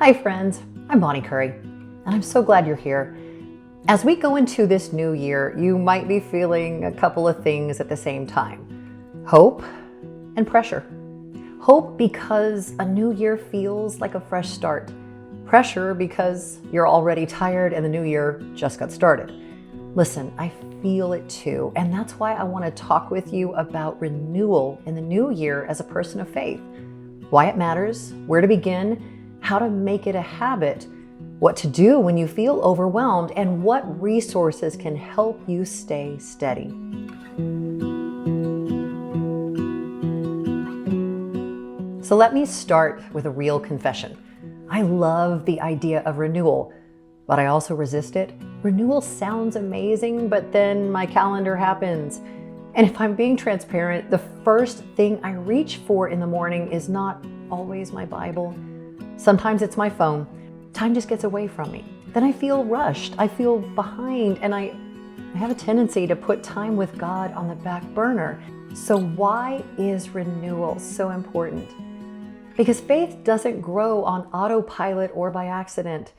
Hi friends, I'm Bonnie Curry, and I'm so glad you're here. As we go into this new year, you might be feeling a couple of things at the same time. Hope and pressure. Hope because a new year feels like a fresh start. Pressure because you're already tired and the new year just got started. Listen, I feel it too, and that's why I want to talk with you about renewal in the new year as a person of faith. Why it matters, where to begin, how to make it a habit, what to do when you feel overwhelmed, and what resources can help you stay steady. So let me start with a real confession. I love the idea of renewal, but I also resist it. Renewal sounds amazing, but then my calendar happens. And if I'm being transparent, the first thing I reach for in the morning is not always my Bible. Sometimes it's my phone. Time just gets away from me. Then I feel rushed, I feel behind, and I have a tendency to put time with God on the back burner. So why is renewal so important? Because faith doesn't grow on autopilot or by accident.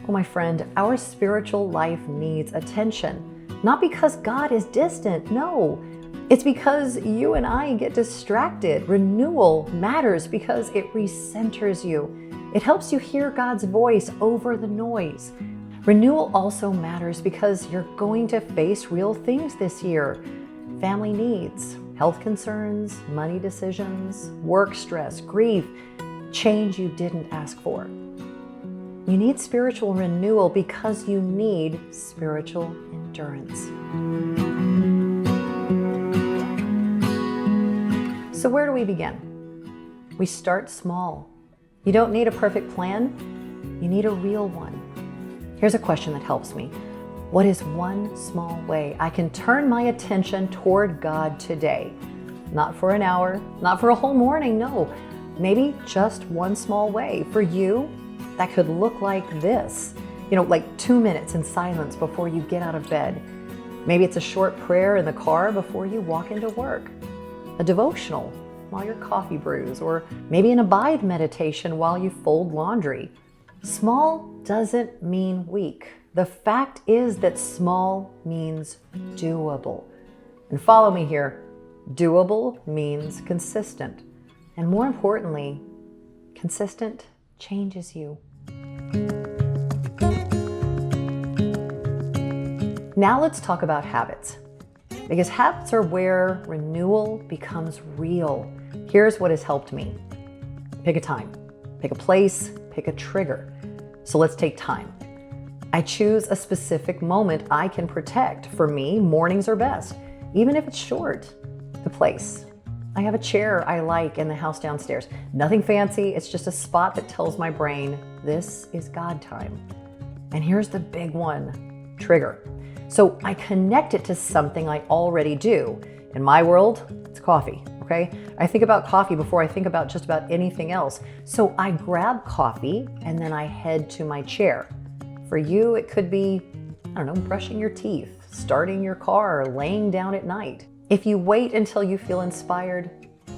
Oh, my friend, our spiritual life needs attention. Not because God is distant, no. It's because you and I get distracted. Renewal matters because it recenters you. It helps you hear God's voice over the noise. Renewal also matters because you're going to face real things this year. Family needs, health concerns, money decisions, work stress, grief, change you didn't ask for. You need spiritual renewal because you need spiritual endurance. So where do we begin? We start small. You don't need a perfect plan, you need a real one. Here's a question that helps me. What is one small way I can turn my attention toward God today? Not for an hour, not for a whole morning, no. Maybe just one small way. For you, that could look like this. Like 2 minutes in silence before you get out of bed. Maybe it's a short prayer in the car before you walk into work. A devotional while your coffee brews, or maybe an abide meditation while you fold laundry. Small doesn't mean weak. The fact is that small means doable. And follow me here. Doable means consistent. And more importantly, consistent changes you. Now let's talk about habits. Because habits are where renewal becomes real. Here's what has helped me. Pick a time, pick a place, pick a trigger. So let's take time. I choose a specific moment I can protect. For me, mornings are best, even if it's short. The place. I have a chair I like in the house downstairs. Nothing fancy, it's just a spot that tells my brain, this is God time. And here's the big one, trigger. So I connect it to something I already do. In my world, it's coffee, okay? I think about coffee before I think about just about anything else. So I grab coffee and then I head to my chair. For you, it could be, brushing your teeth, starting your car, laying down at night. If you wait until you feel inspired,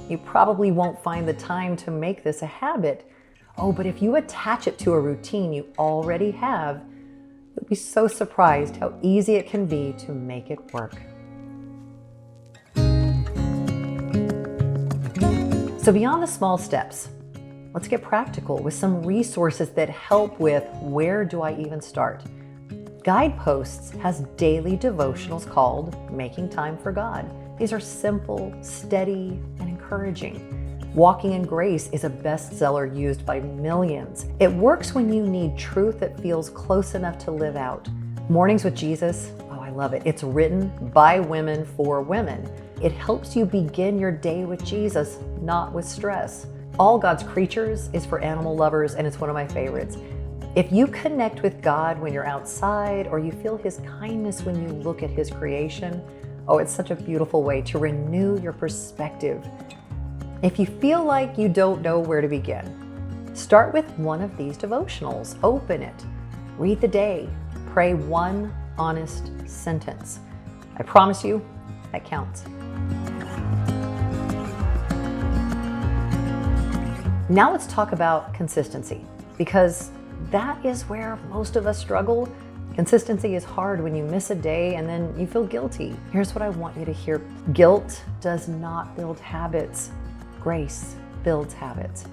you probably won't find the time to make this a habit. Oh, but if you attach it to a routine you already have, you'll be so surprised how easy it can be to make it work. So beyond the small steps, let's get practical with some resources that help with where do I even start. Guideposts has daily devotionals called Making Time for God. These are simple, steady, and encouraging. Walking in Grace is a bestseller used by millions. It works when you need truth that feels close enough to live out. Mornings with Jesus, oh, I love it. It's written by women for women. It helps you begin your day with Jesus, not with stress. All God's Creatures is for animal lovers, and it's one of my favorites. If you connect with God when you're outside, or you feel His kindness when you look at His creation, oh, it's such a beautiful way to renew your perspective. If you feel like you don't know where to begin, start with one of these devotionals. Open it, read the day, pray one honest sentence. I promise you, that counts. Now let's talk about consistency. because that is where most of us struggle. Consistency is hard when you miss a day and then you feel guilty. Here's what I want you to hear. Guilt does not build habits. Grace builds habits.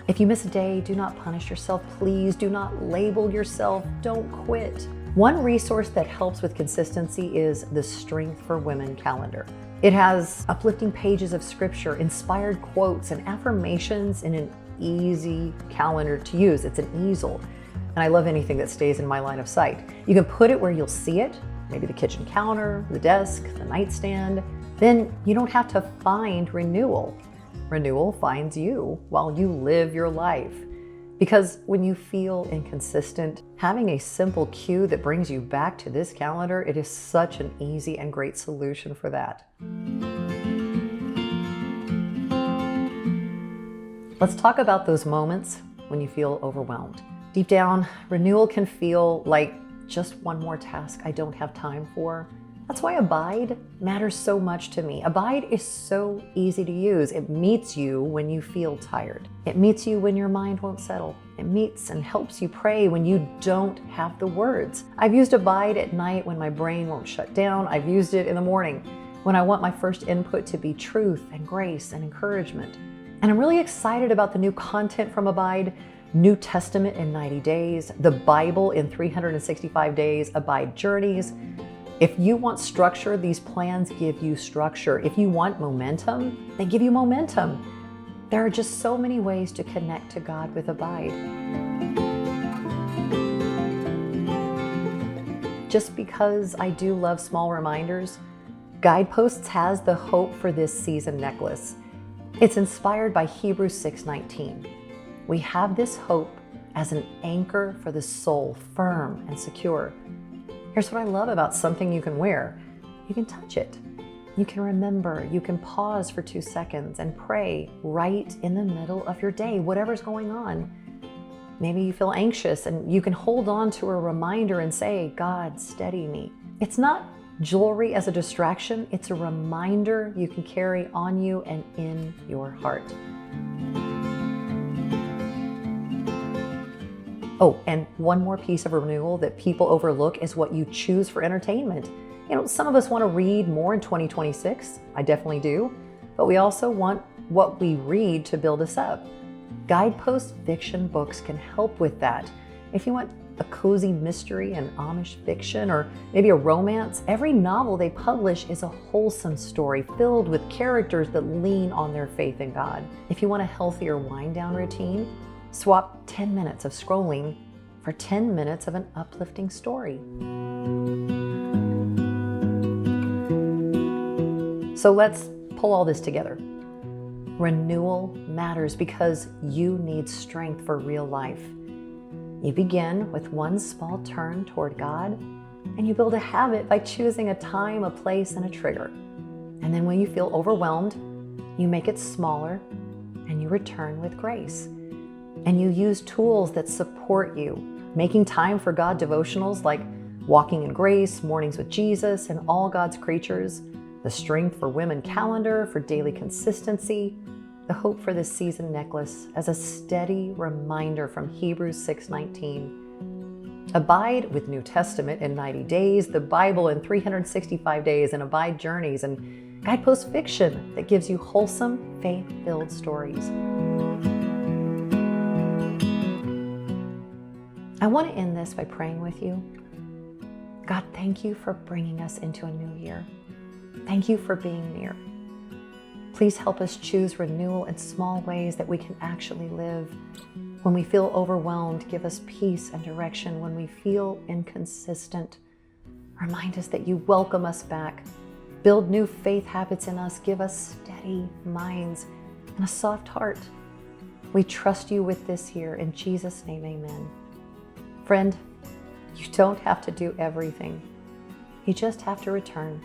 If you miss a day, do not punish yourself. Please do not label yourself. Don't quit. One resource that helps with consistency is the Strength for Women calendar. It has uplifting pages of scripture, inspired quotes, and affirmations in an easy calendar to use. It's an easel. And I love anything that stays in my line of sight. You can put it where you'll see it, maybe the kitchen counter, the desk, the nightstand. Then you don't have to find Renewal. Renewal finds you while you live your life. Because when you feel inconsistent, having a simple cue that brings you back to this calendar, it is such an easy and great solution for that. Let's talk about those moments when you feel overwhelmed. Deep down, Renewal can feel like just one more task I don't have time for. That's why Abide matters so much to me. Abide is so easy to use. It meets you when you feel tired. It meets you when your mind won't settle. It meets and helps you pray when you don't have the words. I've used Abide at night when my brain won't shut down. I've used it in the morning when I want my first input to be truth and grace and encouragement. And I'm really excited about the new content from Abide. New Testament in 90 days, the Bible in 365 days, Abide journeys. If you want structure, these plans give you structure. If you want momentum, they give you momentum. There are just so many ways to connect to God with Abide. Just because I do love small reminders, Guideposts has the Hope for This Season necklace. It's inspired by Hebrews 6:19. We have this hope as an anchor for the soul, firm and secure. Here's what I love about something you can wear. You can touch it. You can remember. You can pause for 2 seconds and pray right in the middle of your day, whatever's going on. Maybe you feel anxious and you can hold on to a reminder and say, God, steady me. It's not jewelry as a distraction. It's a reminder you can carry on you and in your heart. Oh, and one more piece of Renewal that people overlook is what you choose for entertainment. Some of us want to read more in 2026. I definitely do. But we also want what we read to build us up. Guidepost fiction books can help with that. If you want a cozy mystery and Amish fiction, or maybe a romance, every novel they publish is a wholesome story filled with characters that lean on their faith in God. If you want a healthier wind-down routine, swap 10 minutes of scrolling for 10 minutes of an uplifting story. So let's pull all this together. Renewal matters because you need strength for real life. You begin with one small turn toward God, and you build a habit by choosing a time, a place, and a trigger. And then when you feel overwhelmed, you make it smaller, and you return with grace. And you use tools that support you, making time for God devotionals like Walking in Grace, Mornings with Jesus, and All God's Creatures, the Strength for Women calendar for daily consistency, the Hope for This Season necklace as a steady reminder from Hebrews 6:19. Abide with New Testament in 90 days, the Bible in 365 days, and Abide journeys, and Guidepost fiction that gives you wholesome, faith-filled stories. I want to end this by praying with you. God, thank you for bringing us into a new year. Thank you for being near. Please help us choose renewal in small ways that we can actually live. When we feel overwhelmed, give us peace and direction. When we feel inconsistent, remind us that you welcome us back. Build new faith habits in us. Give us steady minds and a soft heart. We trust you with this year. In Jesus' name, amen. Friend, you don't have to do everything. You just have to return.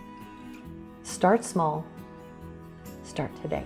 Start small. Start today.